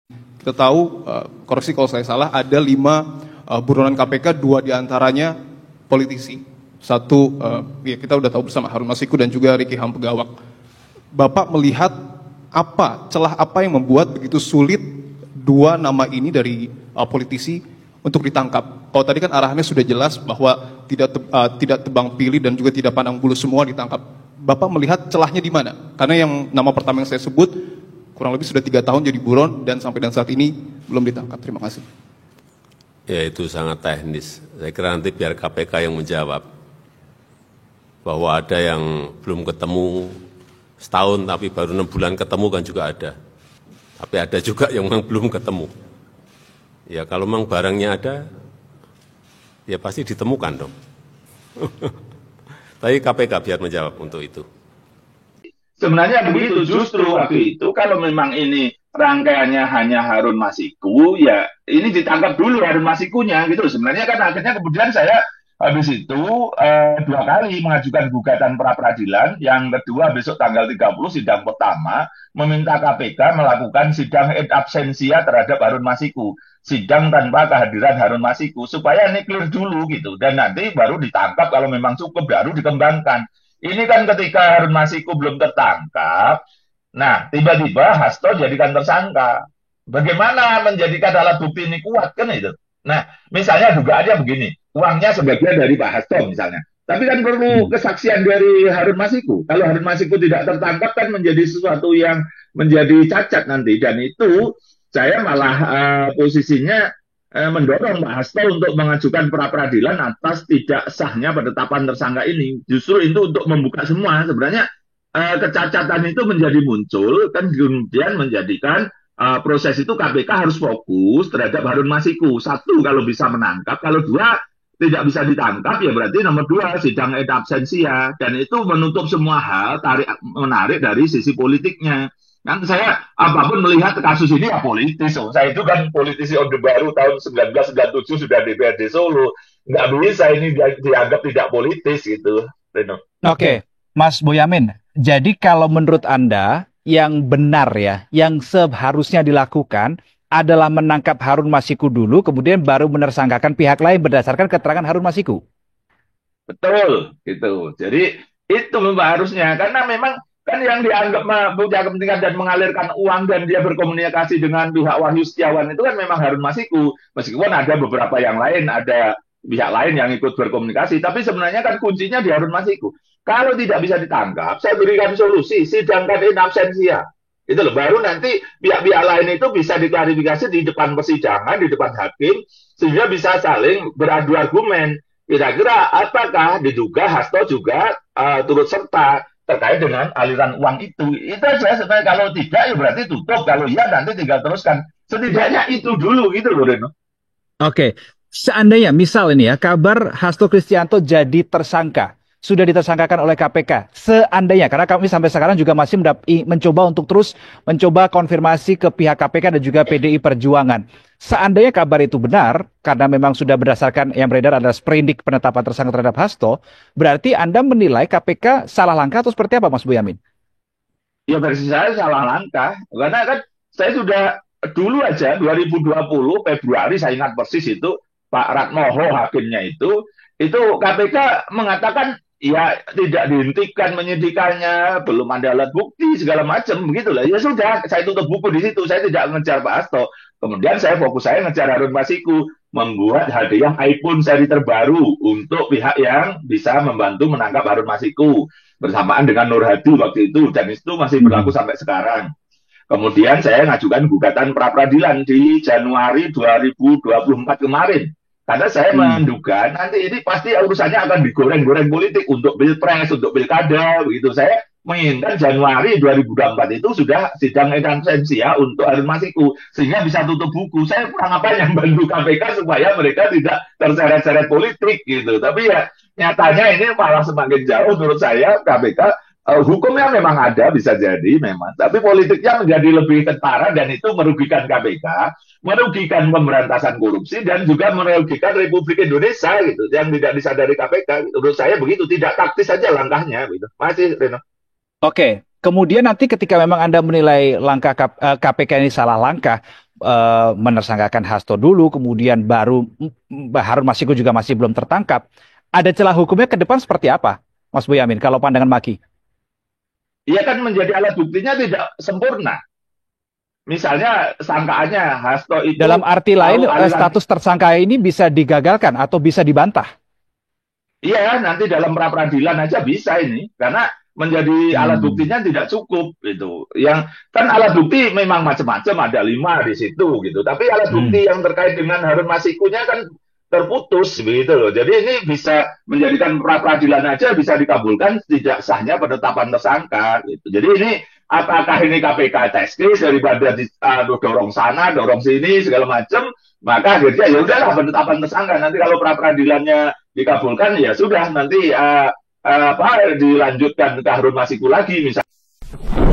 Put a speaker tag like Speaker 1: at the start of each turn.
Speaker 1: Kita tahu, koreksi kalau saya salah, ada 5 buronan KPK, 2 diantaranya politisi. Satu, ya kita udah tahu bersama, Harun Masiku dan juga Riki Hampegawak. Bapak melihat celah apa yang membuat begitu sulit 2 nama ini dari politisi untuk ditangkap? Kalau tadi kan arahannya sudah jelas bahwa tidak tebang pilih dan juga tidak pandang bulu, semua ditangkap. Bapak melihat celahnya di mana? Karena yang nama pertama yang saya sebut kurang lebih sudah 3 tahun jadi buron dan sampai dan saat ini belum ditangkap. Terima kasih.
Speaker 2: Ya, itu sangat teknis. Saya kira nanti biar KPK yang menjawab. Bahwa ada yang belum ketemu setahun tapi baru 6 bulan ketemu kan juga ada. Tapi ada juga yang memang belum ketemu. Ya kalau memang barangnya ada, ya pasti ditemukan dong. Tapi KPK biar menjawab untuk itu.
Speaker 3: Sebenarnya begitu, justru waktu itu kalau memang ini rangkaiannya hanya Harun Masiku, ya ini ditangkap dulu Harun Masikunya gitu. Sebenarnya kan akhirnya kemudian saya habis itu 2 kali mengajukan gugatan pra peradilan, yang kedua besok tanggal 30 sidang pertama meminta KPK melakukan sidang et absentia terhadap Harun Masiku, sidang tanpa kehadiran Harun Masiku supaya ini clear dulu gitu, dan nanti baru ditangkap kalau memang cukup baru dikembangkan. Ini kan ketika Harun Masiku belum tertangkap, nah tiba-tiba Hasto jadikan tersangka. Bagaimana menjadikan alat bukti ini kuat kan itu? Nah, misalnya dugaannya begini, uangnya sebagian dari Pak Hasto misalnya. Tapi kan perlu kesaksian dari Harun Masiku. Kalau Harun Masiku tidak tertangkap kan menjadi sesuatu yang menjadi cacat nanti. Dan itu saya malah posisinya mendorong Pak Hasto untuk mengajukan pra peradilan atas tidak sahnya penetapan tersangka ini. Justru itu untuk membuka semua. Sebenarnya kecacatan itu menjadi muncul, kan kemudian menjadikan proses itu KPK harus fokus terhadap Harun Masiku. 1, kalau bisa menangkap. Kalau 2, tidak bisa ditangkap, ya berarti nomor 2, sidang et absentia. Dan itu menutup semua hal, menarik dari sisi politiknya. Kan saya apapun melihat kasus ini ya politis. Saya itu kan politisi Orde Baru tahun 1997 sudah DPRD Solo. Nggak bisa ini dianggap tidak politis gitu, Reno.
Speaker 4: Oke, Mas Boyamin. Jadi kalau menurut Anda yang benar ya, yang seharusnya dilakukan adalah menangkap Harun Masiku dulu, kemudian baru menersangkakan pihak lain berdasarkan keterangan Harun Masiku.
Speaker 3: Betul, gitu. Jadi itu harusnya, karena memang kan yang dianggap punya kepentingan dan mengalirkan uang dan dia berkomunikasi dengan pihak Wahyu Setiawan itu kan memang Harun Masiku. Meskipun ada beberapa yang lain, ada pihak lain yang ikut berkomunikasi, tapi sebenarnya kan kuncinya di Harun Masiku. Kalau tidak bisa ditangkap, saya berikan solusi, sidangkan in absentia. Itu loh, baru nanti pihak-pihak lain itu bisa diklarifikasi di depan persidangan, di depan hakim, sehingga bisa saling beradu argumen. Kira-kira apakah diduga Hasto juga turut serta terkait dengan aliran uang itu. Itu aja sebenarnya. Kalau tidak ya berarti tutup. Kalau iya nanti tinggal teruskan. Setidaknya itu dulu gitu loh, Reno.
Speaker 4: Oke, seandainya misal ini ya, kabar Hasto Kristianto jadi tersangka, sudah ditersangkakan oleh KPK. Seandainya, karena kami sampai sekarang juga masih mencoba untuk terus mencoba konfirmasi ke pihak KPK dan juga PDI Perjuangan. Seandainya kabar itu benar, karena memang sudah berdasarkan yang beredar adalah sprindik penetapan tersangka terhadap Hasto, berarti Anda menilai KPK salah langkah atau seperti apa, Mas Boyamin?
Speaker 3: Ya versi saya salah langkah. Karena kan saya sudah dulu aja 2020 Februari saya ingat persis itu Pak Ratmoho hakimnya itu KPK mengatakan ya tidak dihentikan menyidikannya, belum ada alat bukti segala macam begitulah. Ya sudah, saya tutup buku di situ. Saya tidak mengejar Pak Hasto. Kemudian saya ngejar Harun Masiku, membuat hadiah iPhone seri terbaru untuk pihak yang bisa membantu menangkap Harun Masiku bersamaan dengan Nur Hadi waktu itu, dan itu masih berlaku sampai sekarang. Kemudian saya ngajukan gugatan pra peradilan di Januari 2024 kemarin. Karena saya menduga nanti ini pasti urusannya akan digoreng-goreng politik untuk pilpres, untuk pilkada, begitu. Saya menginginkan Januari 2024 itu sudah sidang et absentia untuk Harun Masiku, sehingga bisa tutup buku. Saya kurang apa yang bantu KPK supaya mereka tidak terseret-seret politik gitu. Tapi ya nyatanya ini malah semakin jauh menurut saya KPK. Hukumnya memang ada, bisa jadi memang, tapi politiknya menjadi lebih kentara dan itu merugikan KPK, merugikan pemberantasan korupsi dan juga merugikan Republik Indonesia gitu, yang tidak disadari KPK. Menurut saya begitu, tidak taktis saja langkahnya gitu. Masih, Reno.
Speaker 4: Oke, kemudian nanti ketika memang Anda menilai langkah KPK ini salah langkah, menersangkakan Hasto dulu, kemudian baru Harun Masiku juga masih belum tertangkap. Ada celah hukumnya ke depan seperti apa, Mas Boyamin, kalau pandangan Maki?
Speaker 3: Ia kan menjadi alat buktinya tidak sempurna. Misalnya sangkaannya Hasto itu
Speaker 4: Dalam arti lain,
Speaker 3: tahu aliran.
Speaker 4: status tersangka ini bisa digagalkan atau bisa dibantah?
Speaker 3: Iya, nanti dalam pra peradilan aja bisa ini, karena menjadi alat buktinya tidak cukup gitu. Yang kan alat bukti memang macam-macam, ada 5 di situ gitu. Tapi alat bukti yang terkait dengan Harun Masikunya kan terputus begitu loh. Jadi ini bisa menjadikan pra peradilan aja bisa dikabulkan tidak sahnya penetapan tersangka gitu. Jadi ini apakah ini KPK test case daripada dorong sana, dorong sini segala macam, maka akhirnya ya udahlah penetapan tersangka. Nanti kalau pra peradilannya dikabulkan ya sudah nanti dilanjutkan ke Harun Masiku lagi misalnya.